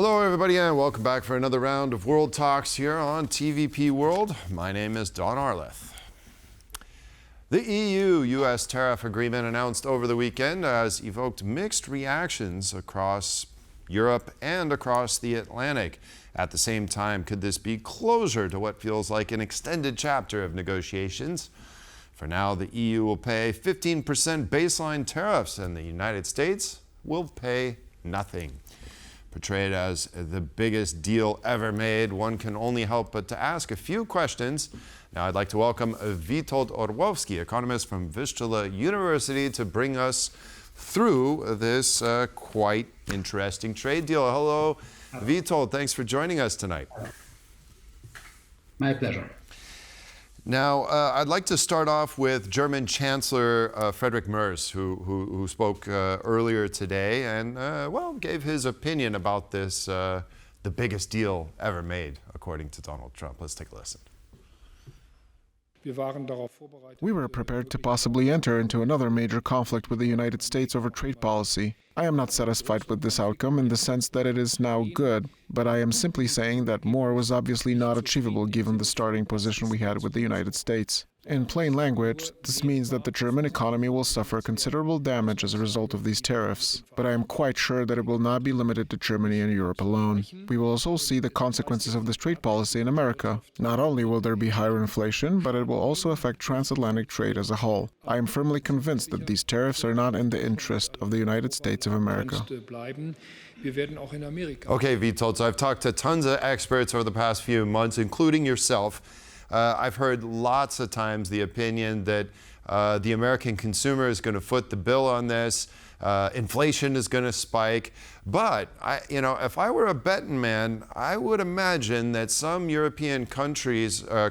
Hello, everybody, and welcome back for another round of World Talks here on TVP World. My name is Don Arleth. The EU-US tariff agreement announced over the weekend has evoked mixed reactions across Europe and across the Atlantic. At the same time, could this be closure to what feels like an extended chapter of negotiations? For now, the EU will pay 15% baseline tariffs, and the United States will pay nothing. Portrayed as the biggest deal ever made, one can only help but to ask a few questions. Now I'd like to welcome Witold Orłowski, economist from Vistula University, to bring us through this quite interesting trade deal. Hello, Witold. Thanks for joining us tonight. My pleasure. Now, I'd like to start off with German Chancellor Friedrich Merz, who spoke earlier today and, well, gave his opinion about this, the biggest deal ever made, according to Donald Trump. Let's take a listen. We were prepared to possibly enter into another major conflict with the United States over trade policy. I am not satisfied with this outcome in the sense that it is now good, but I am simply saying that more was obviously not achievable given the starting position we had with the United States. In plain language, this means that the German economy will suffer considerable damage as a result of these tariffs, but I am quite sure that it will not be limited to Germany and Europe alone. We will also see the consequences of this trade policy in America. Not only will there be higher inflation, but it will also affect transatlantic trade as a whole. I am firmly convinced that these tariffs are not in the interest of the United States of America. Okay, Witold, so I've talked to tons of experts over the past few months, including yourself. I've heard lots of times the opinion that the American consumer is going to foot the bill on this, inflation is going to spike. But, if I were a betting man, I would imagine that some European companies, are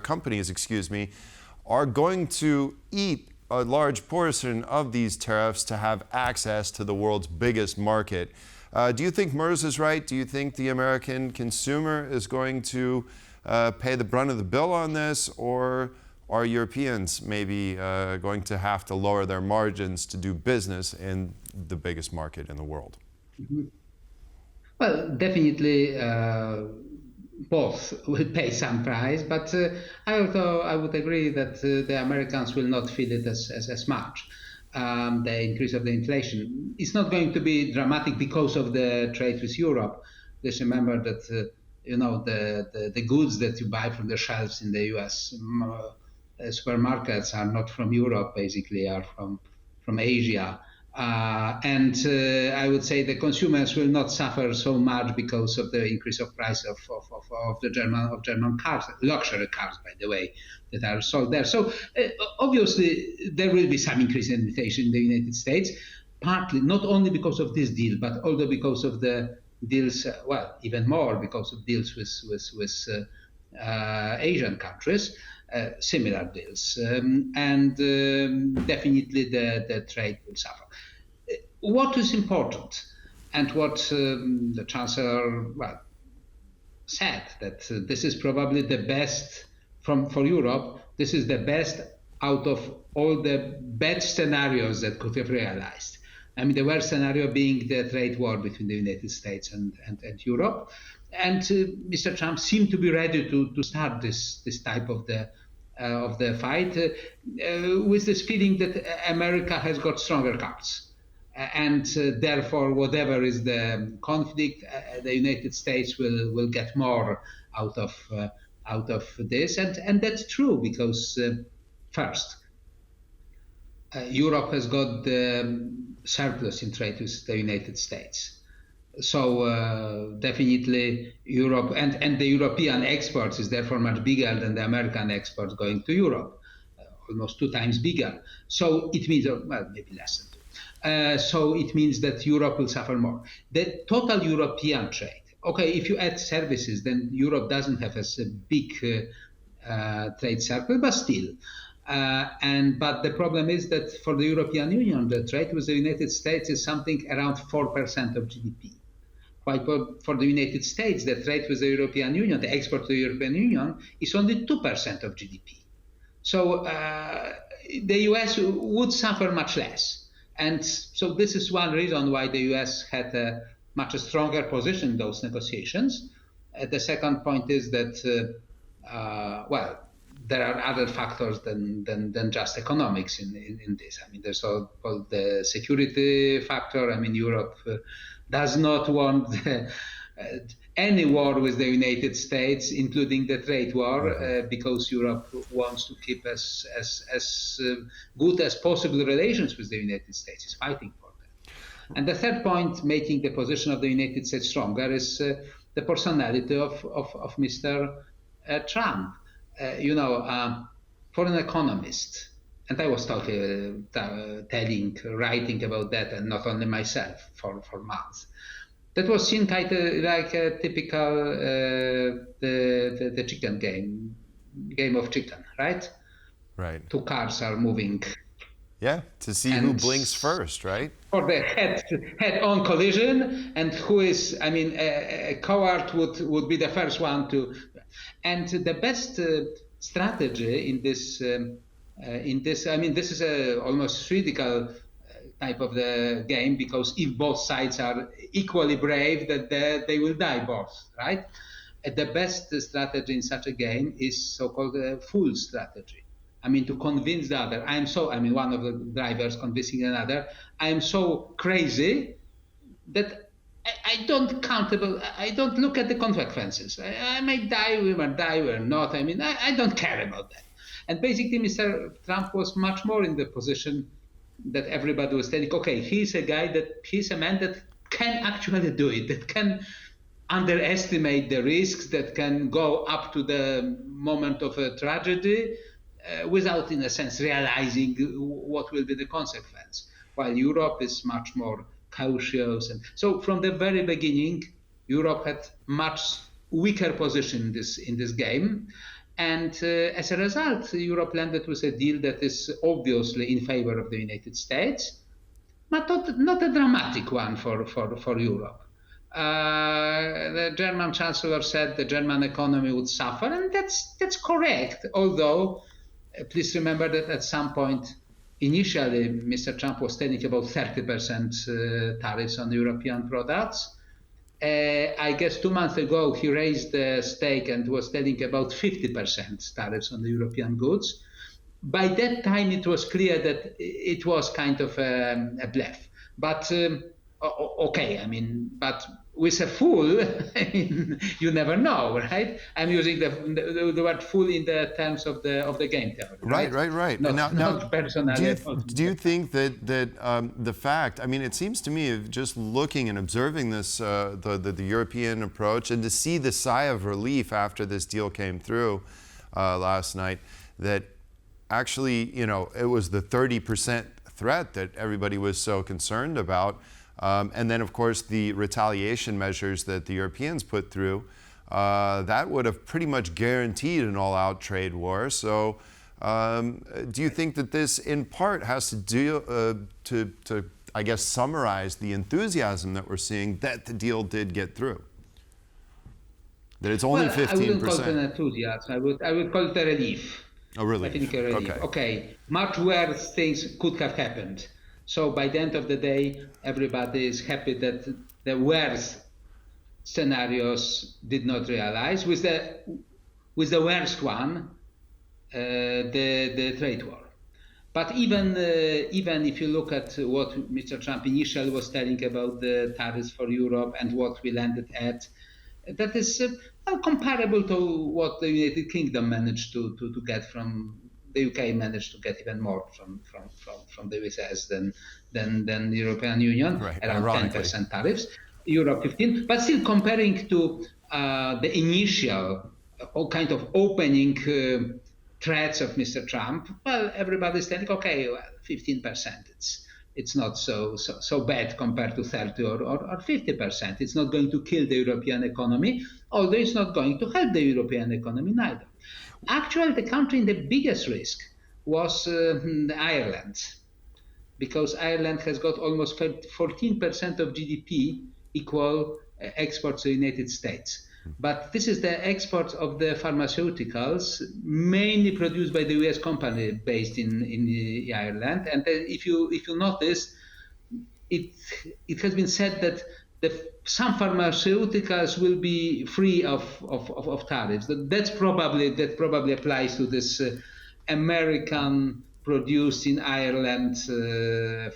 going to eat a large portion of these tariffs to have access to the world's biggest market. Do you think Merz is right? Do you think the American consumer is going to pay the brunt of the bill on this, or are Europeans maybe going to have to lower their margins to do business in the biggest market in the world? Well, definitely both will pay some price, but I would agree that the Americans will not feel it as much. The increase of the inflation. It's not going to be dramatic because of the trade with Europe. Just remember that the goods that you buy from the shelves in the U.S. Supermarkets are not from Europe, basically, are from Asia. And I would say the consumers will not suffer so much because of the increase of price of the German cars, luxury cars, by the way, that are sold there. So obviously there will be some increase in inflation in the United States, partly not only because of this deal, but also because of the deals, even more because of deals with Asian countries, similar deals, and definitely the trade will suffer. What is important, and what the Chancellor said, that this is probably the best for Europe. This is the best out of all the bad scenarios that could have realized. I mean, the worst scenario being the trade war between the United States and Europe. And Mr. Trump seemed to be ready to start this type of the fight with this feeling that America has got stronger cards. And therefore, whatever is the conflict, the United States will get more out of this. And that's true because, first, Europe has got the surplus in trade with the United States. So definitely Europe and the European exports is therefore much bigger than the American exports going to Europe, almost 2 times bigger. So it means, maybe less than 2. So it means that Europe will suffer more. The total European trade, okay, if you add services, then Europe doesn't have as a big trade surplus, but still. But the problem is that for the European Union, the trade with the United States is something around 4% of GDP. While for the United States, the trade with the European Union, the export to the European Union, is only 2% of GDP. So the US would suffer much less. And so this is one reason why the US had a much stronger position in those negotiations. The second point is that, there are other factors than just economics in this. I mean, there's all the security factor. I mean, Europe does not want any war with the United States, including the trade war, because Europe wants to keep as good as possible relations with the United States. It's fighting for that. And the third point, making the position of the United States stronger, is the personality of Mr. Trump. For an economist, and I was talking, writing about that, and not only myself, for months. That was seen kind of like a typical the chicken game of chicken, right? Right. Two cars are moving. Yeah, to see who blinks first, right? For the head-on collision, and who is, I mean, a coward would be the first one to. And the best strategy in this, I mean, this is a almost critical type of the game, because if both sides are equally brave, that they will die both, right? The best strategy in such a game is so-called a fool strategy. I mean, to convince the other. One of the drivers convincing another, I am so crazy that I don't look at the consequences. I may die, we might die, we're not. I mean, I don't care about that. And basically, Mr. Trump was much more in the position that everybody was telling, okay, he's a man that can actually do it, that can underestimate the risks, that can go up to the moment of a tragedy without, in a sense, realizing what will be the consequence. While Europe is much more cautious. And so from the very beginning, Europe had much weaker position in this game. And as a result, Europe landed with a deal that is obviously in favor of the United States, but not a dramatic one for Europe. The German chancellor said the German economy would suffer, and that's correct. Although, please remember that at some point, initially, Mr. Trump was telling about 30% tariffs on European products. I guess 2 months ago, he raised the stake and was telling about 50% tariffs on the European goods. By that time, it was clear that it was kind of a bluff. But but with a fool, you never know, right? I'm using the word fool in the terms of the game theory. Right. Not personally. Do you think that the fact? I mean, it seems to me, of just looking and observing this, the European approach, and to see the sigh of relief after this deal came through last night, that actually, it was the 30% threat that everybody was so concerned about. And then, of course, the retaliation measures that the Europeans put through, that would have pretty much guaranteed an all-out trade war. So do you think that this, in part, has to do to I guess, summarize the enthusiasm that we're seeing that the deal did get through? That it's only 15%. I wouldn't call it an enthusiasm. I would call it a relief. Oh, really? I think a relief. Okay. Much worse things could have happened. So by the end of the day, everybody is happy that the worst scenarios did not realize. With the worst one, the trade war. But even if you look at what Mr. Trump initially was telling about the tariffs for Europe and what we landed at, that is comparable to what the United Kingdom managed to get from. The UK managed to get even more from the US than the European Union, around 10% tariffs. Europe 15%, but still comparing to the initial kind of opening threats of Mr. Trump, well, everybody's telling, okay, 15%. It's not so bad compared to 30 or 50%. It's not going to kill the European economy, although it's not going to help the European economy neither. Actually, the country in the biggest risk was Ireland, because Ireland has got almost 14% of GDP equal exports to the United States. But this is the export of the pharmaceuticals, mainly produced by the US company based in Ireland. And if you notice, it has been said that some pharmaceuticals will be free of tariffs. That probably applies to this American produced in Ireland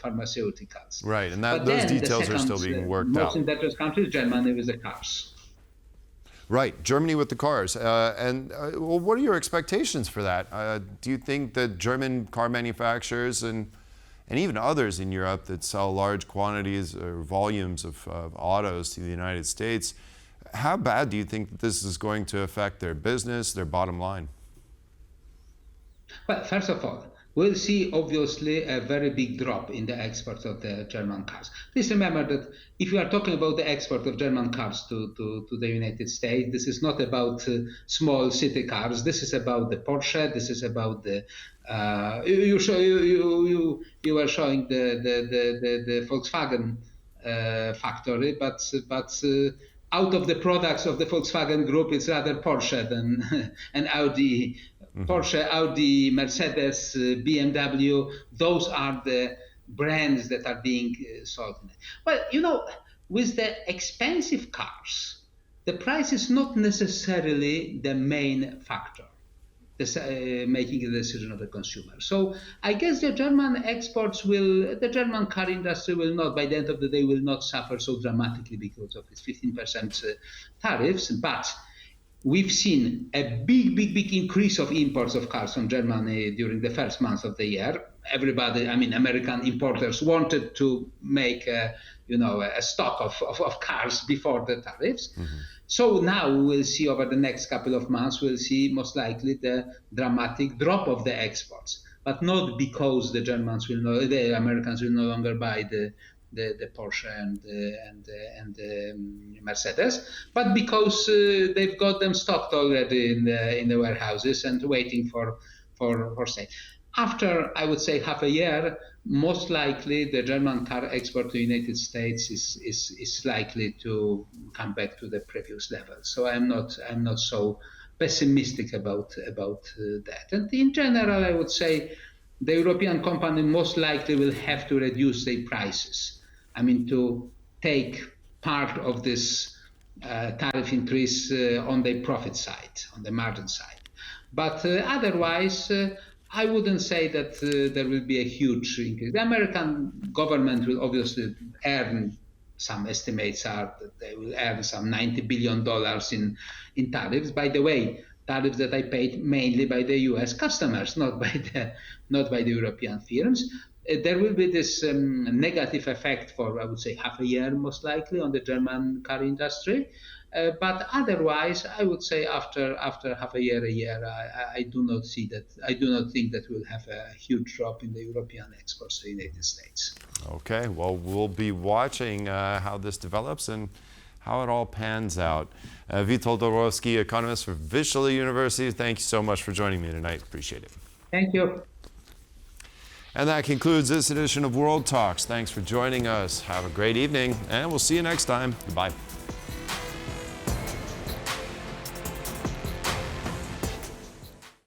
pharmaceuticals. Right, and But those then details are the still second being worked most out. industrious country is Germany with the cars. Right, Germany with the cars. Well, what are your expectations for that? Do you think that German car manufacturers and even others in Europe that sell large quantities or volumes of autos to the United States, how bad do you think that this is going to affect their business, their bottom line? Well, first of all, we'll see obviously a very big drop in the export of the German cars. Please remember that if you are talking about the export of German cars to the United States, this is not about small city cars. This is about the Porsche. This is about the you were showing the Volkswagen factory, but out of the products of the Volkswagen Group, it's rather Porsche than an Audi. Porsche, Audi, Mercedes, BMW, those are the brands that are being sold. Well, with the expensive cars, the price is not necessarily the main factor making a decision of the consumer. So I guess the German car industry will not, by the end of the day, will not suffer so dramatically because of this 15% tariffs, but we've seen a big increase of imports of cars from Germany during the first months of the year. Everybody, American importers wanted to make a stock of cars before the tariffs. Mm-hmm. So now we'll see over the next couple of months, we'll see most likely the dramatic drop of the exports, but not because the Americans will no longer buy the Porsche and the Mercedes, but because they've got them stocked already in the warehouses and waiting for sale. After, I would say, half a year, most likely the German car export to the United States is likely to come back to the previous level. So I'm not so pessimistic about that. And in general, I would say the European company most likely will have to reduce their prices. To take part of this tariff increase on the profit side, on the margin side. But otherwise, I wouldn't say that there will be a huge increase. The American government will obviously earn, some estimates are that they will earn some $90 billion in tariffs. By the way, tariffs that are paid mainly by the US customers, not by the European firms. There will be this negative effect for, I would say, half a year, most likely, on the German car industry. But otherwise, I would say after half a year, I do not see that. I do not think that we'll have a huge drop in the European exports to the United States. Okay, well, we'll be watching how this develops and how it all pans out. Witold Orłowski, economist for Vistula University, thank you so much for joining me tonight. Appreciate it. Thank you. And that concludes this edition of World Talks. Thanks for joining us. Have a great evening, and we'll see you next time. Goodbye.